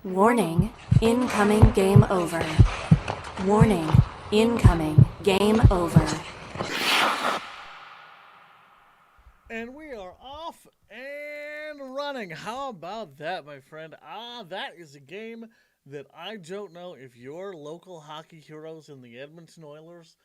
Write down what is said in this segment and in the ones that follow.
Warning, incoming game over. Warning, incoming game over. And we are off and running. How about that, my friend? That is a game that I don't know if your local hockey heroes in the Edmonton Oilers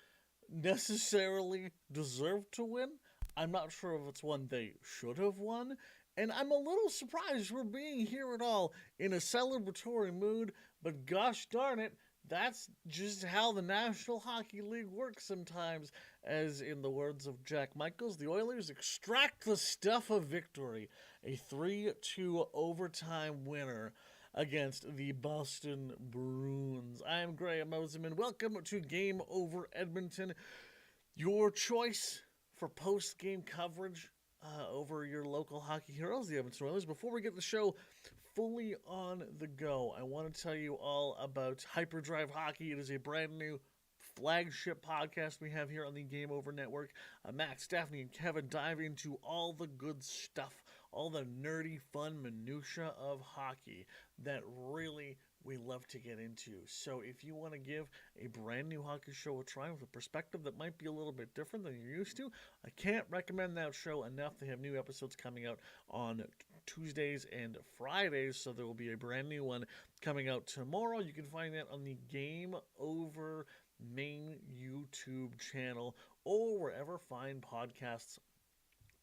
necessarily deserve to win. I'm not sure if it's one they should have won. And I'm a little surprised we're being here at all in a celebratory mood, but gosh darn it, that's just how the National Hockey League works sometimes. As in the words of Jack Michaels, the Oilers extract the stuff of victory. A 3-2 overtime winner against the Boston Bruins. I am Graham Mosimann. Welcome to Game Over Edmonton, your choice for post-game coverage over your local hockey heroes, the Edmonton Oilers. Before we get the show fully on the go, I want to tell you all about Hyperdrive Hockey. It is a brand new flagship podcast we have here on the Game Over Network. Max, Daphne, and Kevin dive into all the good stuff, all the nerdy, fun minutia of hockey that really we love to get into. So if you want to give a brand new hockey show a try with a perspective that might be a little bit different than you're used to, I can't recommend that show enough. They have new episodes coming out on Tuesdays and Fridays, so there will be a brand new one coming out tomorrow. You can find that on the Game Over main YouTube channel or wherever fine podcasts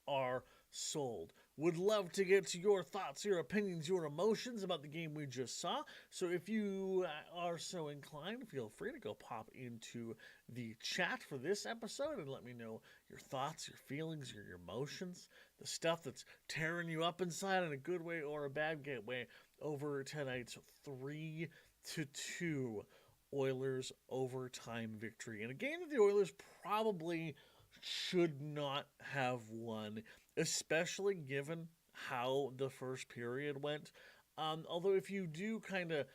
are sold. Would love to get to your thoughts, your opinions, your emotions about the game we just saw. So if you are so inclined, feel free to go pop into the chat for this episode and let me know your thoughts, your feelings, your emotions, the stuff that's tearing you up inside in a good way or a bad way over tonight's 3-2 Oilers overtime victory. In a game that the Oilers probably should not have won, especially given how the first period went. Although if you do kind of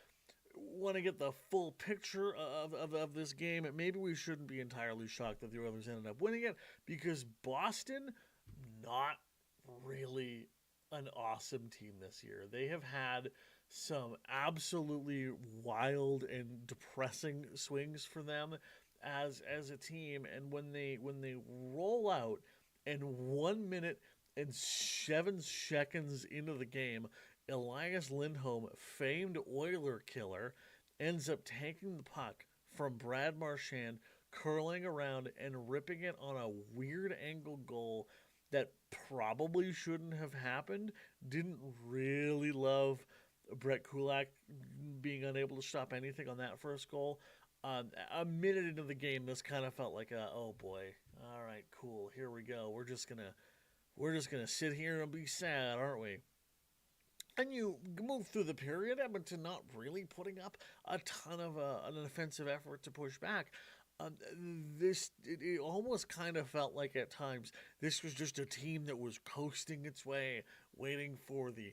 want to get the full picture of this game, maybe we shouldn't be entirely shocked that the Oilers ended up winning it, because Boston, not really an awesome team this year. They have had some absolutely wild and depressing swings for them as a team, and when they roll out and 1 minute and 7 seconds into the game, Elias Lindholm, famed Oiler killer, ends up taking the puck from Brad Marchand, curling around and ripping it on a weird angle goal that probably shouldn't have happened. Didn't really love Brett Kulak being unable to stop anything on that first goal. A minute into the game, this kind of felt like oh boy, all right, cool, here we go. We're just gonna sit here and be sad, aren't we? And you move through the period, Edmonton not really putting up a ton of an offensive effort to push back. It almost kind of felt like at times this was just a team that was coasting its way, waiting for the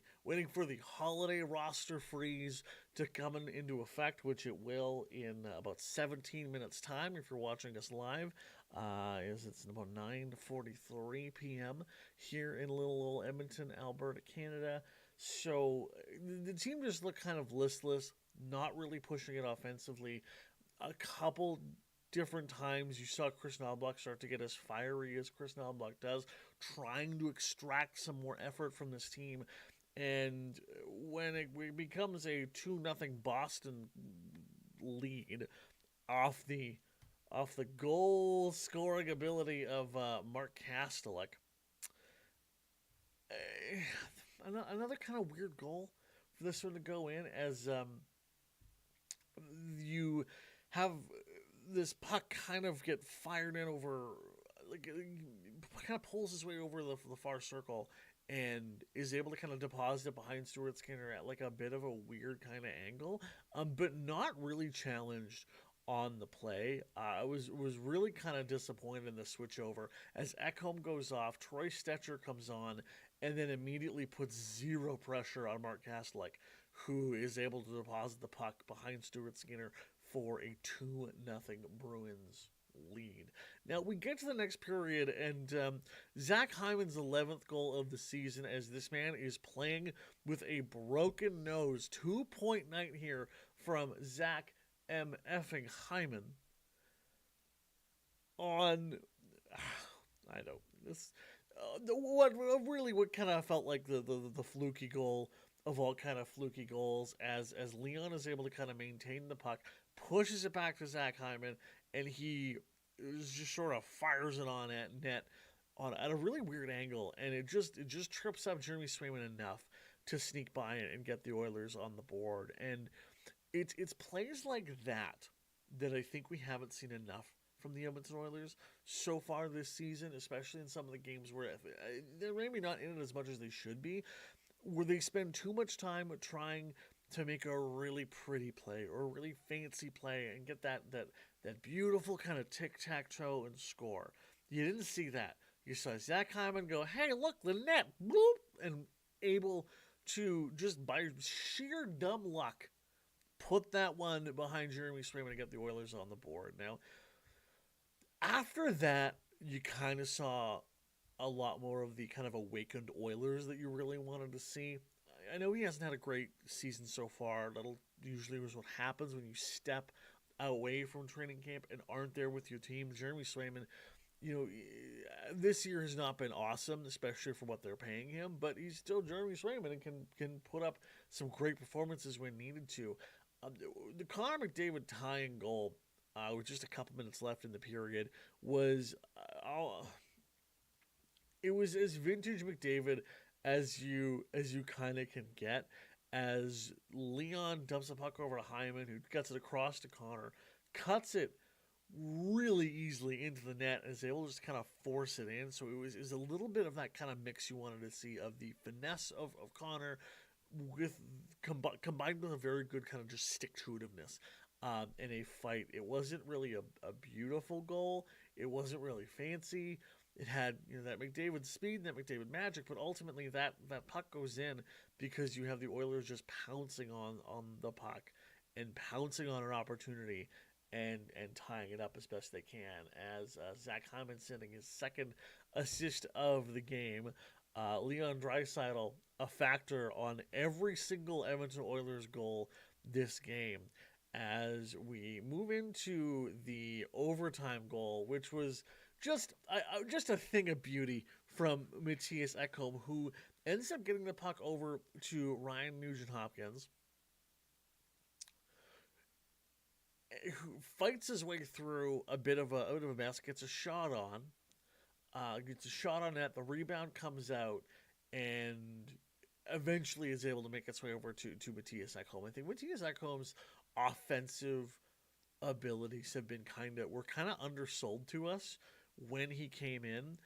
holiday roster freeze to come into effect, which it will in about 17 minutes time if you're watching us live. It's about 9:43 p.m. here in little Edmonton, Alberta, Canada. So the team just looked kind of listless, not really pushing it offensively. A couple different times you saw Chris Knoblauch start to get as fiery as Chris Knoblauch does, trying to extract some more effort from this team. And when it becomes a 2-0 Boston lead off the goal scoring ability of Mark Kastelik, another kind of weird goal for this one to go in, as you have this puck kind of get fired in over, like, kind of pulls his way over the far circle and is able to kind of deposit it behind Stuart Skinner at like a bit of a weird kind of angle, but not really challenged on the play. I was really kind of disappointed in the switch over as Ekholm goes off, Troy Stecher comes on, and then immediately puts zero pressure on Mark Kastelik, who is able to deposit the puck behind Stuart Skinner for a 2-0 Bruins lead. Now we get to the next period, and Zach Hyman's 11th goal of the season, as this man is playing with a broken nose. 2-point night here from Zach M. effing Hyman. On, I don't this. What kind of felt like the fluky goal of all kind of fluky goals, as Leon is able to kind of maintain the puck, pushes it back to Zach Hyman, and he just sort of fires it on at net at a really weird angle, and it just trips up Jeremy Swayman enough to sneak by it and get the Oilers on the board. And it's plays like that I think we haven't seen enough from the Edmonton Oilers so far this season, especially in some of the games where they're maybe not in it as much as they should be, where they spend too much time trying to make a really pretty play or a really fancy play and get that beautiful kind of tic-tac-toe and score. You didn't see that. You saw Zach Hyman go, hey, look, the net, bloop, and able to, just by sheer dumb luck, put that one behind Jeremy Swayman and get the Oilers on the board. Now, after that, you kind of saw a lot more of the kind of awakened Oilers that you really wanted to see. I know he hasn't had a great season so far. That'll usually is what happens when you step away from training camp and aren't there with your team. Jeremy Swayman, this year has not been awesome, especially for what they're paying him, but he's still Jeremy Swayman and can put up some great performances when needed to. The Connor McDavid tying goal, with just a couple minutes left in the period, was it was as vintage McDavid as you kind of can get, as Leon dumps the puck over to Hyman, who gets it across to Connor, cuts it really easily into the net, and is able to just kind of force it in. So it was a little bit of that kind of mix you wanted to see of the finesse of Connor with combined with a very good kind of just stick-to-itiveness in a fight. It wasn't really a beautiful goal. It wasn't really fancy. It had that McDavid speed and that McDavid magic, but ultimately that puck goes in because you have the Oilers just pouncing on the puck and pouncing on an opportunity and tying it up as best they can, as Zach Hyman sending his second assist of the game. Leon Draisaitl, a factor on every single Edmonton Oilers goal this game, as we move into the overtime goal, which was just a thing of beauty from Matthias Ekholm, who ends up getting the puck over to Ryan Nugent-Hopkins, who fights his way through a bit of a mess, gets a shot on net, the rebound comes out, and eventually is able to make its way over to Matthias Ekholm. I think Matthias Ekholm's offensive abilities were kind of undersold to us when he came in.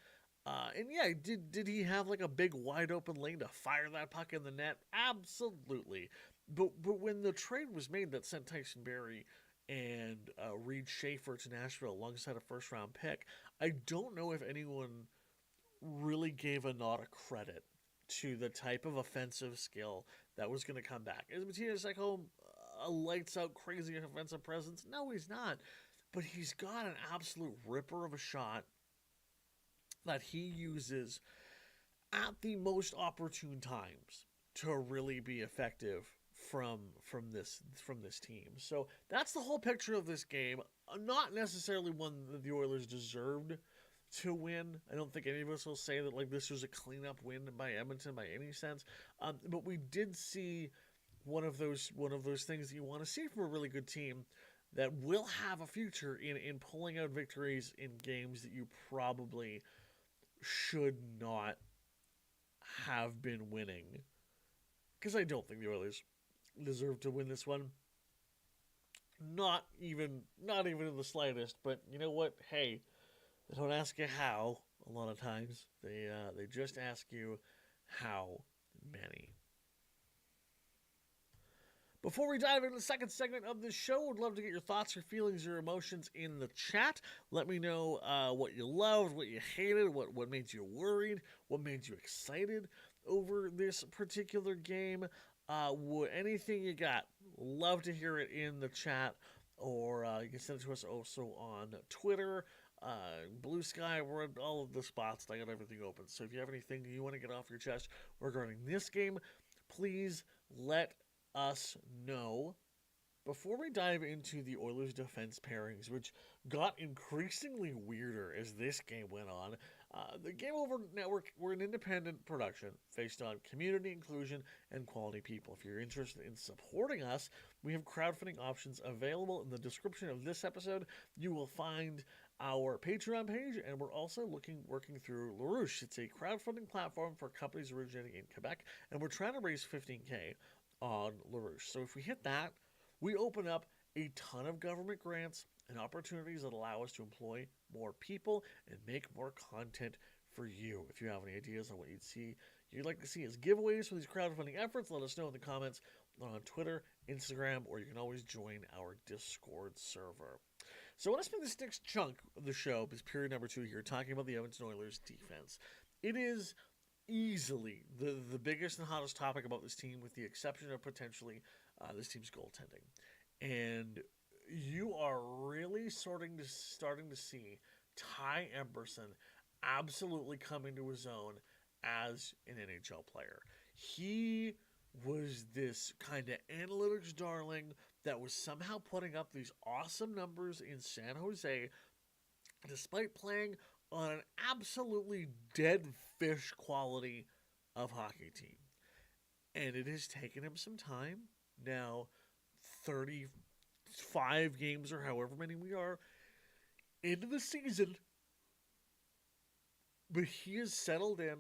And yeah, did he have like a big wide open lane to fire that puck in the net? Absolutely. But when the trade was made that sent Tyson Barrie and Reed Schaefer to Nashville alongside a first-round pick, I don't know if anyone really gave a nod of credit to the type of offensive skill that was going to come back. Is Matthias Ekholm a lights-out crazy offensive presence? No, he's not. But he's got an absolute ripper of a shot that he uses at the most opportune times to really be effective from this team. So that's the whole picture of this game. Not necessarily one that the Oilers deserved to win. I don't think any of us will say that like this was a cleanup win by Edmonton by any sense. But we did see one of those things that you want to see from a really good team that will have a future in pulling out victories in games that you probably should not have been winning. Because I don't think the Oilers deserve to win this one. Not even in the slightest. But you know what? Hey, they don't ask you how a lot of times. They just ask you how many. Before we dive into the second segment of this show, I'd love to get your thoughts, your feelings, your emotions in the chat. Let me know what you loved, what you hated, what made you worried, what made you excited over this particular game. Anything you got, love to hear it in the chat. or you can send it to us also on Twitter, Blue Sky. We're in all of the spots. I got everything open. So if you have anything you want to get off your chest regarding this game, please let us know. Before we dive into the Oilers defense pairings, which got increasingly weirder as this game went on, the Game Over Network, we're an independent production based on community inclusion and quality people. If you're interested in supporting us, we have crowdfunding options available in the description of this episode. You will find our Patreon page, and we're also working through LaRouche. It's a crowdfunding platform for companies originating in Quebec, and we're trying to raise $15K on LaRouche. So if we hit that, we open up a ton of government grants and opportunities that allow us to employ more people and make more content for you. If you have any ideas on what you'd like to see as giveaways for these crowdfunding efforts, let us know in the comments on Twitter, Instagram, or you can always join our Discord server. So I want to spend this next chunk of the show, this period number 2 here, talking about the Edmonton Oilers defense. It is easily the biggest and hottest topic about this team, with the exception of potentially this team's goaltending. And you are really starting to see Ty Emberson absolutely come into his own as an NHL player. He was this kind of analytics darling that was somehow putting up these awesome numbers in San Jose, despite playing on an absolutely dead fish quality of hockey team. And it has taken him some time. Now, 35 games or however many we are into the season, but he is settled in.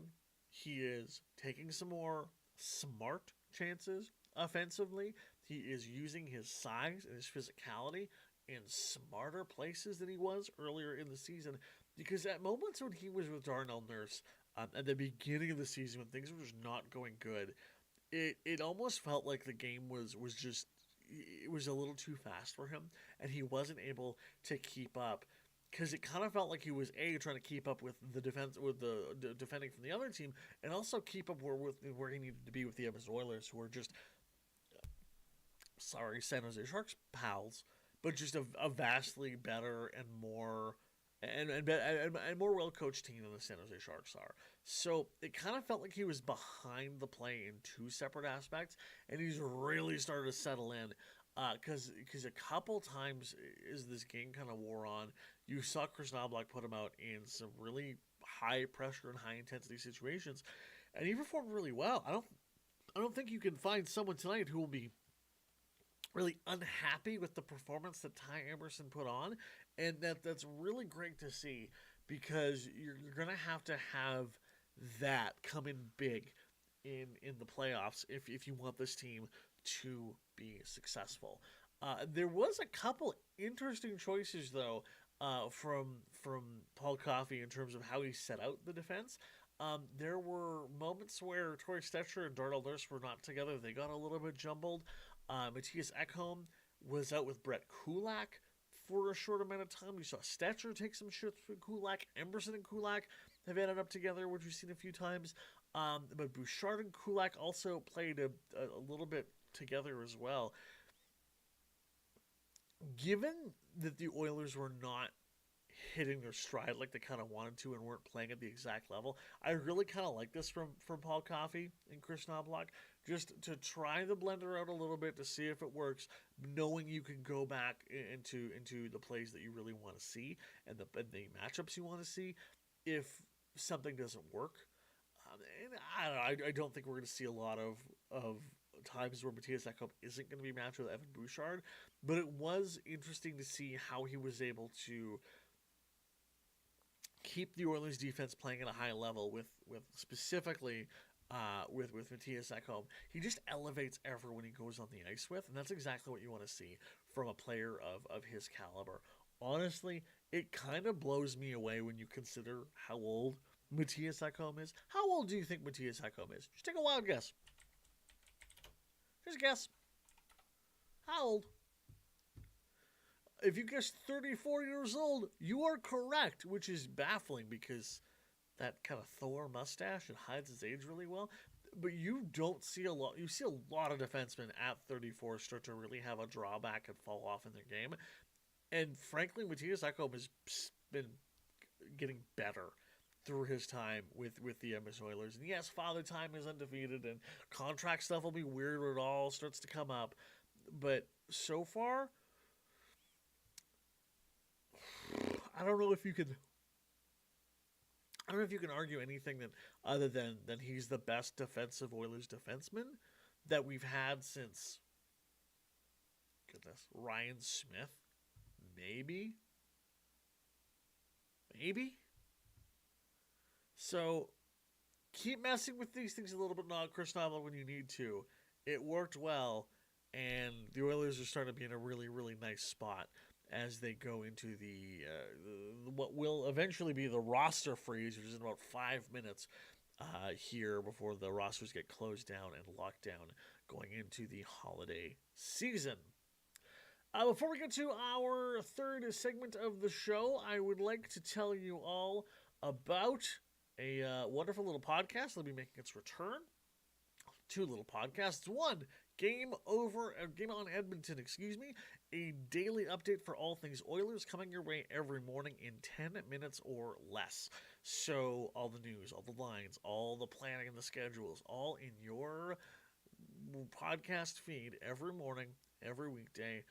He is taking some more smart chances offensively. He is using his size and his physicality in smarter places than he was earlier in the season, because at moments when he was with Darnell Nurse at the beginning of the season, when things were just not going good, it almost felt like the game was a little too fast for him, and he wasn't able to keep up, because it kind of felt like he was trying to keep up with the defense, with the defending from the other team, and also keep up where he needed to be with the Edmonton Oilers, who were just San Jose Sharks pals, but just a vastly better and more and more well coached team than the San Jose Sharks are. So it kind of felt like he was behind the play in two separate aspects, and he's really started to settle in. Because a couple times as this game kind of wore on, you saw Chris Knoblauch put him out in some really high pressure and high intensity situations, and he performed really well. I don't think you can find someone tonight who will be really unhappy with the performance that Ty Emberson put on, and that's really great to see, because you're going to have that come in big in the playoffs if you want this team to be successful. There was a couple interesting choices, though, from Paul Coffey in terms of how he set out the defense. There were moments where Torrey Stetcher and Darnell Nurse were not together. They got a little bit jumbled. Matthias Ekholm was out with Brett Kulak for a short amount of time. We saw Stetcher take some shifts with Kulak. Emberson and Kulak have ended up together, which we've seen a few times. But Bouchard and Kulak also played a little bit together as well. Given that the Oilers were not hitting their stride like they kind of wanted to and weren't playing at the exact level, I really kind of like this from Paul Coffey and Chris Knoblauch, just to try the blender out a little bit to see if it works, knowing you can go back into the plays that you really want to see and the matchups you want to see if something doesn't work. And I don't think we're going to see a lot of times where Matthias Ekholm isn't going to be matched with Evan Bouchard, but it was interesting to see how he was able to keep the Oilers defense playing at a high level with specifically with Matthias Ekholm. He just elevates everyone he goes on the ice with, and that's exactly what you want to see from a player of his caliber. Honestly, it kind of blows me away when you consider how old Matthias Ekholm is. How old do you think Matthias Ekholm is? Just take a wild guess. Just guess. How old? If you guess 34 years old, you are correct, which is baffling because that kind of Thor mustache, it hides his age really well. but you don't see a lot. You see a lot of defensemen at 34 start to really have a drawback and fall off in their game. And frankly, Matthias Ekholm has been getting better through his time with the Edmonton Oilers. And yes, Father Time is undefeated, and contract stuff will be weird when it all starts to come up. But so far, I don't know if you can. I don't know if you can argue anything that other than he's the best defensive Oilers defenseman that we've had since, goodness, Ryan Smith. Maybe. So keep messing with these things a little bit, not Chris Noble, when you need to. It worked well, and the Oilers are starting to be in a really, really nice spot as they go into the what will eventually be the roster freeze, which is in about 5 minutes here before the rosters get closed down and locked down going into the holiday season. Before we get to our third segment of the show, I would like to tell you all about a wonderful little podcast that'll be making its return. 2 little podcasts. One, Game On Edmonton, a daily update for all things Oilers coming your way every morning in 10 minutes or less. So all the news, all the lines, all the planning and the schedules, all in your podcast feed every morning, every weekday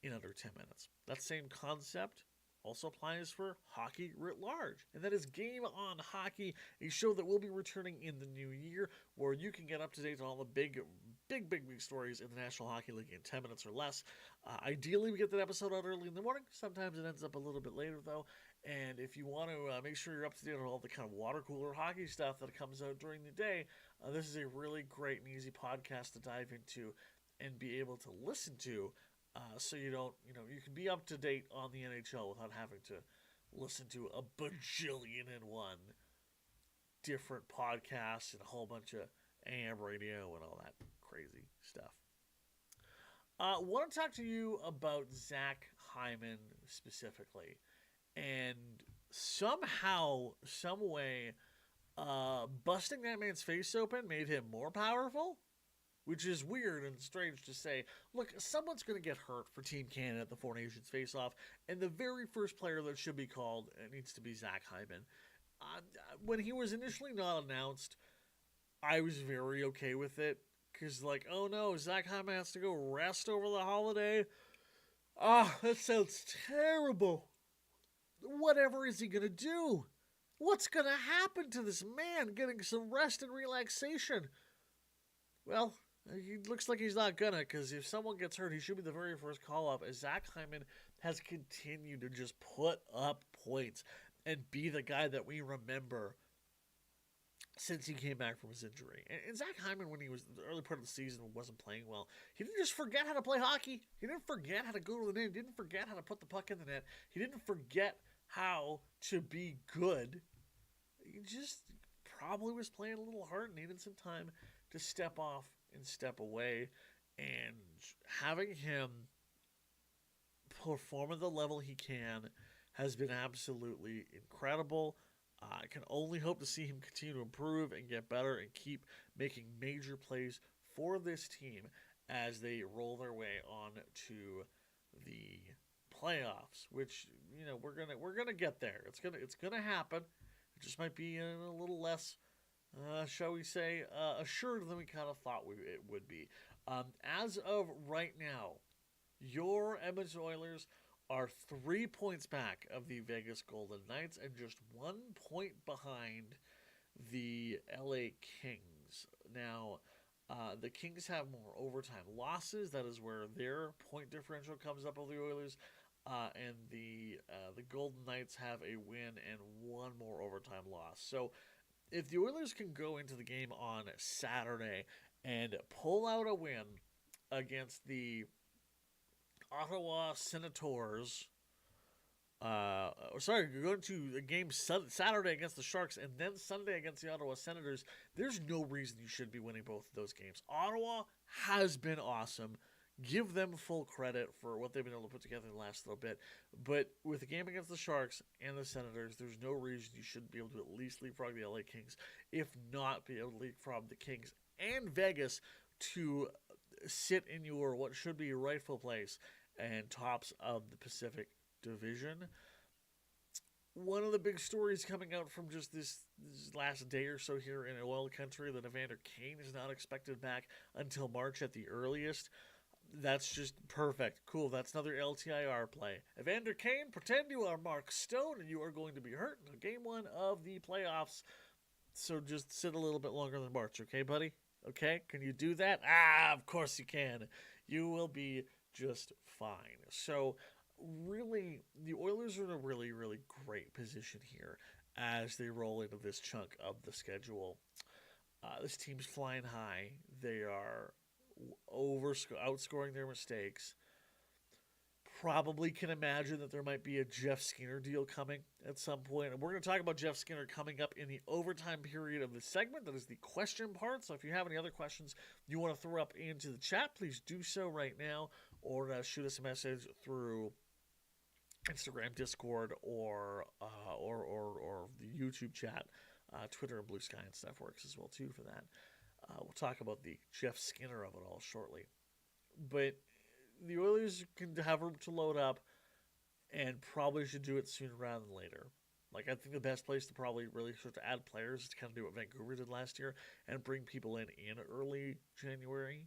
in under 10 minutes. That same concept also applies for hockey writ large. And that is Game On Hockey, a show that will be returning in the new year where you can get up to date on all the big stories in the National Hockey League in 10 minutes or less. Ideally, we get that episode out early in the morning. Sometimes it ends up a little bit later, though. And if you want to make sure you're up to date on all the kind of water cooler hockey stuff that comes out during the day, this is a really great and easy podcast to dive into and be able to listen to. So you don't, you can be up to date on the NHL without having to listen to a bajillion and one different podcasts and a whole bunch of AM radio and all that crazy stuff. Want to talk to you about Zach Hyman specifically, and somehow, some way, busting that man's face open made him more powerful. Which is weird and strange to say. Look, someone's going to get hurt for Team Canada at the Four Nations face-off, and the very first player that should be called needs to be Zach Hyman. When he was initially not announced, I was very okay with it, because oh no, Zach Hyman has to go rest over the holiday? That sounds terrible. Whatever is he going to do? What's going to happen to this man getting some rest and relaxation? Well, it looks like he's not gonna, because if someone gets hurt, he should be the very first call-up, as Zach Hyman has continued to just put up points and be the guy that we remember since he came back from his injury. And Zach Hyman, when he was the early part of the season, wasn't playing well. He didn't just forget how to play hockey. He didn't forget how to go to the net. He didn't forget how to put the puck in the net. He didn't forget how to be good. He just probably was playing a little hard and needed some time to step off and step away, and having him perform at the level he can has been absolutely incredible. I can only hope to see him continue to improve and get better and keep making major plays for this team as they roll their way on to the playoffs, which we're gonna get there. It's gonna happen. It just might be a little less, shall we say, assured than we kind of thought it would be. As of right now, your Edmonton Oilers are 3 points back of the Vegas Golden Knights and just 1 point behind the LA Kings. Now, the Kings have more overtime losses. That is where their point differential comes up with the Oilers. And the Golden Knights have a win and 1 more overtime loss. So if the Oilers can go into the game on Saturday and pull out a win against the Ottawa Senators, go into a game Saturday against the Sharks and then Sunday against the Ottawa Senators, there's no reason you should be winning both of those games. Ottawa has been awesome. give them full credit for what they've been able to put together in the last little bit. But with the game against the Sharks and the Senators, there's no reason you shouldn't be able to at least leapfrog the LA Kings, if not be able to leapfrog the Kings and Vegas to sit in your what should be your rightful place and tops of the Pacific Division. One of the big stories coming out from just this last day or so here in oil country that Evander Kane is not expected back until March at the earliest. That's just perfect. Cool. That's another LTIR play. Evander Kane, pretend you are Mark Stone and you are going to be hurt in game one of the playoffs. So just sit a little bit longer than March, okay, buddy? Okay? Can you do that? Of course you can. You will be just fine. So really, the Oilers are in a really, really great position here as they roll into this chunk of the schedule. This team's flying high. They are outscoring their mistakes. Probably can imagine that there might be a Jeff Skinner deal coming at some point. And we're going to talk about Jeff Skinner coming up in the overtime period of the segment. That is the question part. So if you have any other questions you want to throw up into the chat, please do so right now. Or shoot us a message through Instagram, Discord, or the YouTube chat. Twitter and Blue Sky and stuff works as well too for that. We'll talk about the Jeff Skinner of it all shortly. But the Oilers can have room to load up and probably should do it sooner rather than later. Like, I think the best place to probably really start to add players is to kind of do what Vancouver did last year and bring people in early January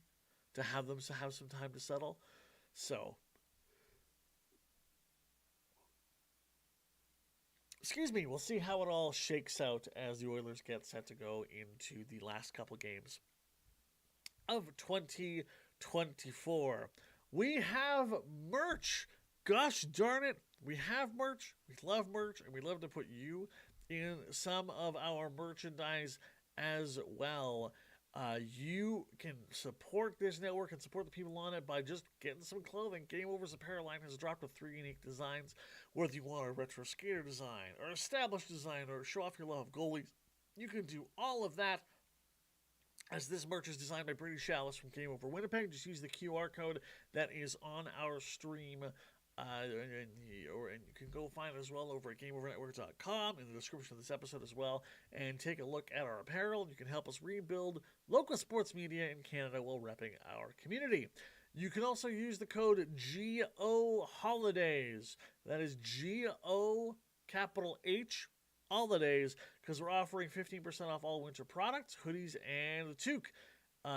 to have them have some time to settle. So, excuse me, we'll see how it all shakes out as the Oilers get set to go into the last couple games of 2024. We have merch. Gosh darn it. We have merch. We love merch. And we love to put you in some of our merchandise as well. You can support this network and support the people on it by just getting some clothing. Game Over's apparel line has dropped with 3 unique designs. Whether you want a retro skater design or established design or show off your love of goalies, you can do all of that. As this merch is designed by Brady Shallis from Game Over Winnipeg. Just use the QR code that is on our stream. And you can go find it as well over at GameOverNetwork.com in the description of this episode as well. And take a look at our apparel. You can help us rebuild local sports media in Canada while repping our community. You can also use the code GO Holidays. That is GO capital H Holidays, because we're offering 15% off all winter products, hoodies, and the toque.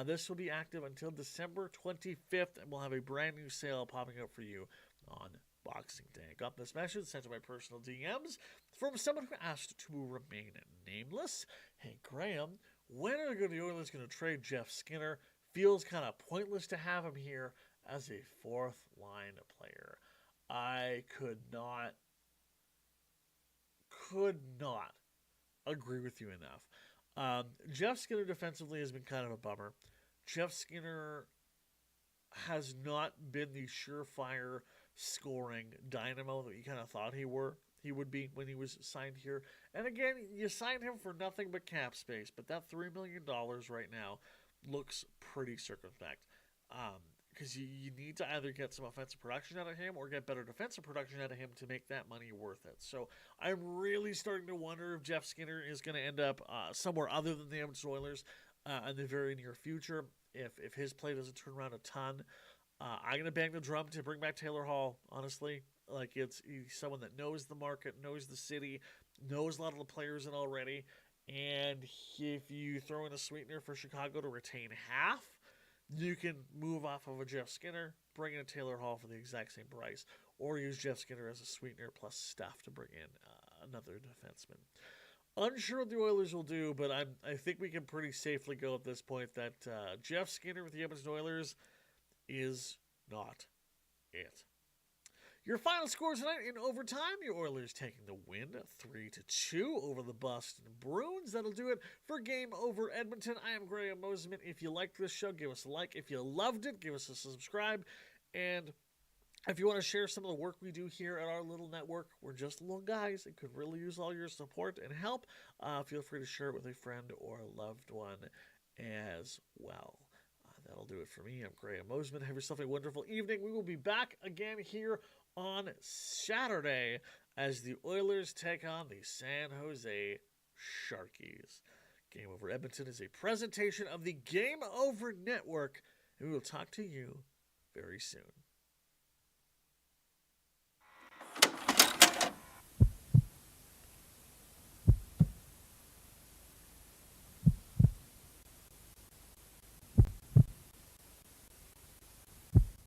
This will be active until December 25th, and we'll have a brand new sale popping up for you on Boxing Day. I got this message sent to my personal DMs from someone who asked to remain nameless. Hey, Graham, when are the Oilers going to trade Jeff Skinner? Feels kind of pointless to have him here as a fourth-line player. I could not agree with you enough. Jeff Skinner defensively has been kind of a bummer. Jeff Skinner has not been the surefire scoring dynamo that you kind of thought he would be when he was signed here. And again, you signed him for nothing but cap space, but that $3 million right now looks pretty circumspect. Because you need to either get some offensive production out of him or get better defensive production out of him to make that money worth it. So I'm really starting to wonder if Jeff Skinner is going to end up somewhere other than the Edmonton Oilers in the very near future. If his play doesn't turn around a ton, I'm going to bang the drum to bring back Taylor Hall, honestly. Like, he's someone that knows the market, knows the city, knows a lot of the players in already. And if you throw in a sweetener for Chicago to retain half, you can move off of a Jeff Skinner, bring in a Taylor Hall for the exact same price, or use Jeff Skinner as a sweetener plus stuff to bring in another defenseman. Unsure what the Oilers will do, but I think we can pretty safely go at this point that Jeff Skinner with the Edmonton Oilers is not it. Your final scores tonight in overtime, your Oilers taking the win 3-2 over the Boston Bruins. That'll do it for Game Over Edmonton. I am Graham Mosimann. If you liked this show, give us a like. If you loved it, give us a subscribe. And if you want to share some of the work we do here at our little network, we're just little guys. It could really use all your support and help. Feel free to share it with a friend or a loved one as well. That'll do it for me. I'm Graham Mosimann. Have yourself a wonderful evening. We will be back again here on Saturday as the Oilers take on the San Jose Sharkies. Game Over Edmonton is a presentation of the Game Over Network, and we will talk to you very soon.